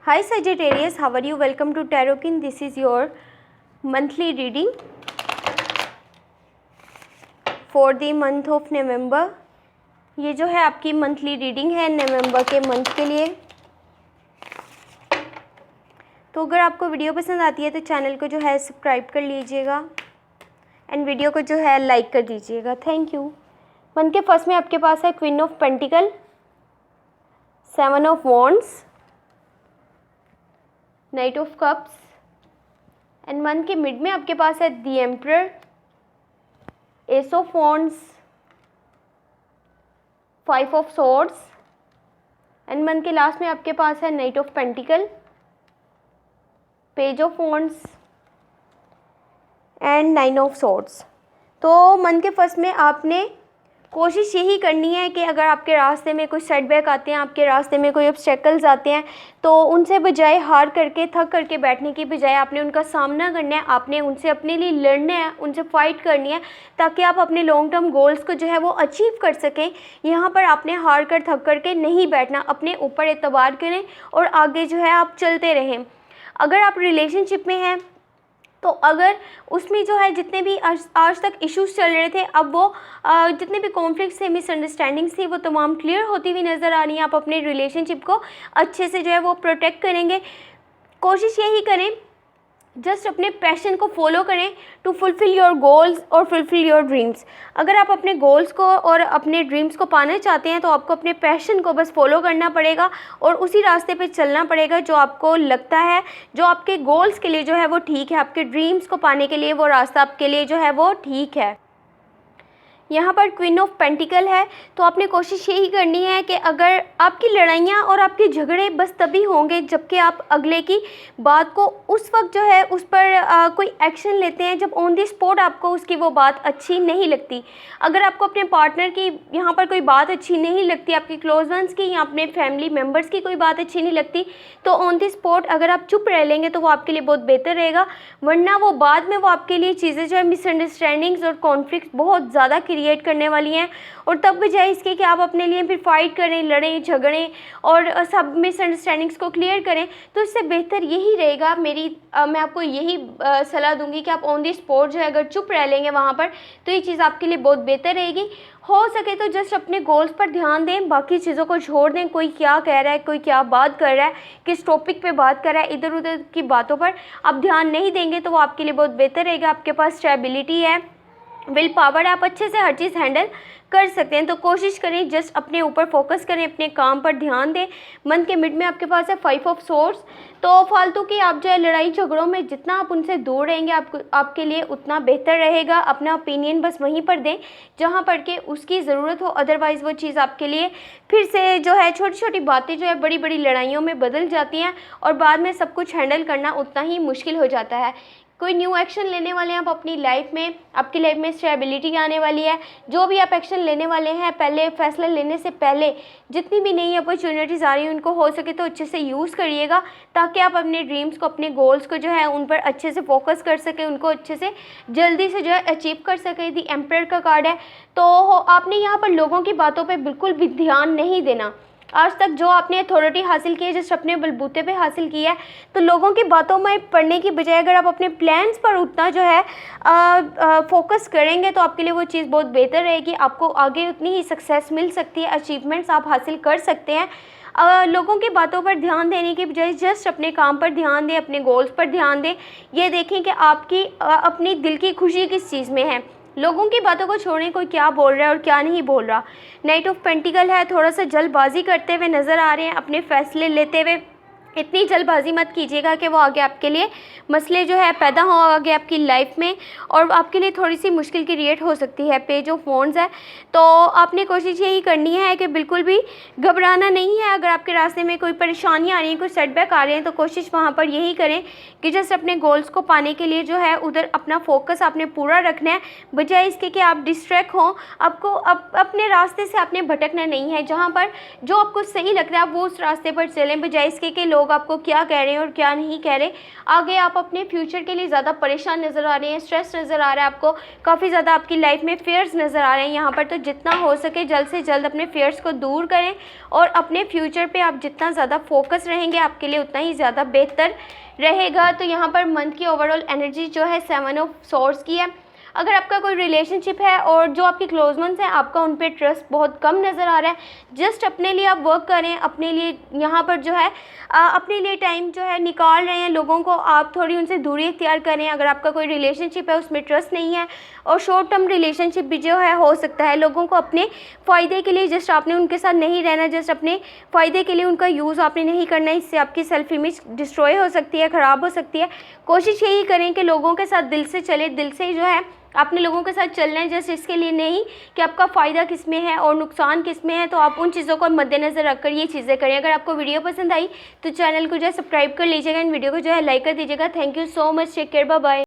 Hi Sagittarius, how are you? Welcome to Tarot King. This is your monthly reading for the month of November. ये जो है आपकी monthly reading है नवंबर के month के लिए। तो अगर आपको वीडियो पसंद आती है तो चैनल को जो है सब्सक्राइब कर लीजिएगा एंड वीडियो को जो है लाइक कर दीजिएगा। Thank you. मंथ के फर्स्ट में आपके पास है queen of pentacle, 7 of wands, night of cups and month के मिड में आपके पास है the emperor, S of wands, 5 of swords and month के लास्ट में आपके पास है night of pentacle, page of wands and 9 of swords. तो मंथ के फर्स्ट में आपने कोशिश यही करनी है कि अगर आपके रास्ते में कोई सेटबैक आते हैं, आपके रास्ते में कोई ऑब्स्टेकल्स आते हैं, तो उनसे बजाय हार करके थक करके बैठने की बजाय आपने उनका सामना करना है, आपने उनसे अपने लिए लड़ना है, उनसे फाइट करनी है ताकि आप अपने लॉन्ग टर्म गोल्स को जो है वो अचीव कर सकें। यहाँ पर आपने हार कर थक करके नहीं बैठना, अपने ऊपर एतबार करें और आगे जो है आप चलते रहें। अगर आप रिलेशनशिप में हैं तो अगर उसमें जो है जितने भी आज तक इश्यूज चल रहे थे, अब वो जितने भी कॉन्फ्लिक्ट्स थे, मिसअंडरस्टैंडिंग्स थी, वो तमाम क्लियर होती हुई नज़र आ रही हैं। आप अपने रिलेशनशिप को अच्छे से जो है वो प्रोटेक्ट करेंगे। कोशिश यही करें, जस्ट अपने पैशन को फॉलो करें टू फुलफ़िल योर गोल्स और फुलफ़िल योर ड्रीम्स। अगर आप अपने गोल्स को और अपने ड्रीम्स को पाना चाहते हैं तो आपको अपने पैशन को बस फॉलो करना पड़ेगा और उसी रास्ते पे चलना पड़ेगा जो आपको लगता है, जो आपके गोल्स के लिए जो है वो ठीक है, आपके ड्रीम्स को पाने के लिए वो रास्ता आपके लिए जो है वो ठीक है। यहाँ पर क्वीन ऑफ पेंटिकल है, तो आपने कोशिश यही करनी है कि अगर आपकी लड़ाइयाँ और आपके झगड़े बस तभी होंगे जबकि आप अगले की बात को उस वक्त जो है उस पर कोई एक्शन लेते हैं जब ऑन दी स्पॉट आपको उसकी वो बात अच्छी नहीं लगती। अगर आपको अपने पार्टनर की यहाँ पर कोई बात अच्छी नहीं लगती, आपकी क्लोज वंस की या अपने फैमिली मेम्बर्स की कोई बात अच्छी नहीं लगती, तो ऑन दी स्पॉट अगर आप चुप रह लेंगे तो वो आपके लिए बहुत बेहतर रहेगा। वरना वो बाद में वो आपके लिए चीज़ें जो है मिसअंडरस्टैंडिंग्स और कॉन्फ्लिक्ट बहुत ज़्यादा क्रिएट करने वाली हैं और तब बजाय इसके कि आप अपने लिए फिर फाइट करें, लड़ें, झगड़ें और सब मिसअंडरस्टैंडिंग्स को क्लियर करें, तो इससे बेहतर यही रहेगा। मैं आपको यही सलाह दूंगी कि आप ऑन दी स्पॉट जो है अगर चुप रह लेंगे वहाँ पर तो ये चीज़ आपके लिए बहुत बेहतर रहेगी। हो सके तो जस्ट अपने गोल्स पर ध्यान दें, बाकी चीज़ों को छोड़ दें। कोई क्या कह रहा है, कोई क्या बात कर रहा है, किस टॉपिक पे बात कर रहा है, इधर उधर की बातों पर आप ध्यान नहीं देंगे तो वो आपके लिए बहुत बेहतर रहेगा। आपके पास स्टेबिलिटी है, विल पावर है, आप अच्छे से हर चीज़ हैंडल कर सकते हैं। तो कोशिश करें जस्ट अपने ऊपर फोकस करें, अपने काम पर ध्यान दें। मंथ के मिड में आपके पास है 5 ऑफ सोर्ड्स, तो फालतू की आप जो है लड़ाई झगड़ों में जितना आप उनसे दूर रहेंगे आपके लिए उतना बेहतर रहेगा। अपना ओपिनियन बस वहीं पर दें जहाँ पर के उसकी ज़रूरत हो, अदरवाइज़ वो चीज़ आपके लिए फिर से जो है छोटी छोटी बातें जो है बड़ी बड़ी लड़ाइयों में बदल जाती हैं और बाद में सब कुछ हैंडल करना उतना ही मुश्किल हो जाता है। कोई न्यू एक्शन लेने वाले हैं आप अपनी लाइफ में, आपकी लाइफ में स्टेबिलिटी आने वाली है। जो भी आप एक्शन लेने वाले हैं, पहले फैसला लेने से पहले जितनी भी नई अपॉर्चुनिटीज़ आ रही हैं उनको हो सके तो अच्छे से यूज़ करिएगा ताकि आप अपने ड्रीम्स को, अपने गोल्स को जो है उन पर अच्छे से फोकस कर सकें, उनको अच्छे से जल्दी से जो है अचीव कर सकें। दी एम्परर का कार्ड है, तो आपने यहाँ पर लोगों की बातों पर बिल्कुल भी ध्यान नहीं देना। आज तक जो आपने अथॉरिटी हासिल की है, जस्ट अपने बलबूते पे हासिल की है, तो लोगों की बातों में पढ़ने की बजाय अगर आप अपने प्लान्स पर उतना जो है फोकस करेंगे तो आपके लिए वो चीज़ बहुत बेहतर रहेगी। आपको आगे उतनी ही सक्सेस मिल सकती है, अचीवमेंट्स आप हासिल कर सकते हैं। लोगों की बातों पर ध्यान देने की बजाय जस्ट अपने काम पर ध्यान दें, अपने गोल्स पर ध्यान दें। ये देखें कि आपकी अपनी दिल की खुशी किस चीज़ में है। लोगों की बातों को छोड़ें, कोई क्या बोल रहा है और क्या नहीं बोल रहा। नाइट ऑफ पेंटिकल है, थोड़ा सा जल्दबाजी करते हुए नज़र आ रहे हैं, अपने फैसले लेते हुए। इतनी जल्दबाजी मत कीजिएगा कि वो आगे आपके लिए मसले जो है पैदा हो आगे आपकी लाइफ में और आपके लिए थोड़ी सी मुश्किल क्रिएट हो सकती है। पेज ऑफ वॉन्ड्स है, तो आपने कोशिश यही करनी है कि बिल्कुल भी घबराना नहीं है। अगर आपके रास्ते में कोई परेशानियाँ आ रही हैं, कोई सेटबैक आ रहे हैं, तो कोशिश वहाँ पर यही करें कि जस्ट अपने गोल्स को पाने के लिए जो है उधर अपना फोकस आपने पूरा रखना है, बजाय इसके कि आप डिस्ट्रैक्ट हों। आपको अपने रास्ते से आपने भटकना नहीं है। जहाँ पर जो आपको सही लगता है आप वो उस रास्ते पर चलें, बजाय इसके कि लोग लोग आपको क्या कह रहे हैं और क्या नहीं कह रहे। आगे आप अपने फ्यूचर के लिए ज़्यादा परेशान नज़र आ रहे हैं, स्ट्रेस नज़र आ रहा है आपको, काफ़ी ज़्यादा आपकी लाइफ में फेयर्स नज़र आ रहे हैं यहाँ पर। तो जितना हो सके जल्द से जल्द अपने फेयर्स को दूर करें और अपने फ्यूचर पे आप जितना ज़्यादा फोकस रहेंगे आपके लिए उतना ही ज़्यादा बेहतर रहेगा। तो यहाँ पर मंथ की ओवरऑल एनर्जी जो है 7 ऑफ सोर्ड्स की है। अगर आपका कोई रिलेशनशिप है और जो आपके क्लोज वंस हैं, आपका उन पे ट्रस्ट बहुत कम नज़र आ रहा है, जस्ट अपने लिए आप वर्क करें, अपने लिए यहाँ पर जो है अपने लिए टाइम जो है निकाल रहे हैं लोगों को, आप थोड़ी उनसे दूरी इख्तियार करें। अगर आपका कोई रिलेशनशिप है उसमें ट्रस्ट नहीं है और शॉर्ट टर्म रिलेशनशिप भी जो है हो सकता है, लोगों को अपने फ़ायदे के लिए जस्ट आपने उनके साथ नहीं रहना, जस्ट अपने फ़ायदे के लिए उनका यूज़ आपने नहीं करना, इससे आपकी सेल्फ इमेज डिस्ट्रॉय हो सकती है, ख़राब हो सकती है। कोशिश यही करें कि लोगों के साथ दिल से चले, दिल से जो है आपने लोगों के साथ चलना है, जस्ट इसके लिए नहीं कि आपका फ़ायदा किस में है और नुकसान किस में है। तो आप उन चीज़ों को मद्देनज़र रखकर ये चीज़ें करें। अगर आपको वीडियो पसंद आई तो चैनल को जो है सब्सक्राइब कर लीजिएगा, इन वीडियो को जो है लाइक कर दीजिएगा। Thank you so much, take care, bye bye.